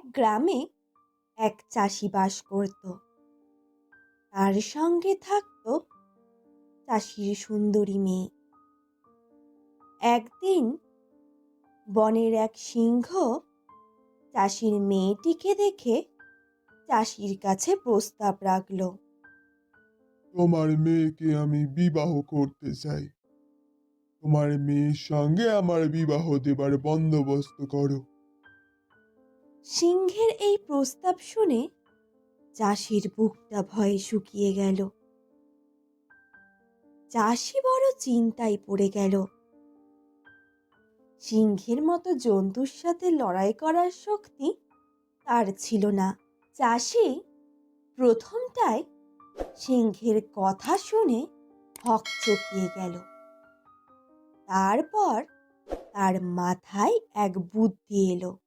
এক গ্রামে এক চাষি বাস করত। তার সঙ্গে থাকত চাষির সুন্দরী মেয়ে। একদিন বনের এক সিংহ চাষির মেয়েটিকে দেখে চাষির কাছে প্রস্তাব রাখল। তোমার মেয়েকে আমি বিবাহ করতে চাই। তোমার মেয়ের সঙ্গে আমার বিবাহ দেবার বন্দোবস্ত করো। সিংহের এই প্রস্তাব শুনে চাষির বুকটা ভয়ে শুকিয়ে গেল। চাষি বড় চিন্তায় পড়ে গেল। সিংহের মতো জন্তুর সাথে লড়াই করার শক্তি তার ছিল না। চাষি প্রথমটায় সিংহের কথা শুনে হকচকিয়ে গেল। তারপর তার মাথায় এক বুদ্ধি এলো।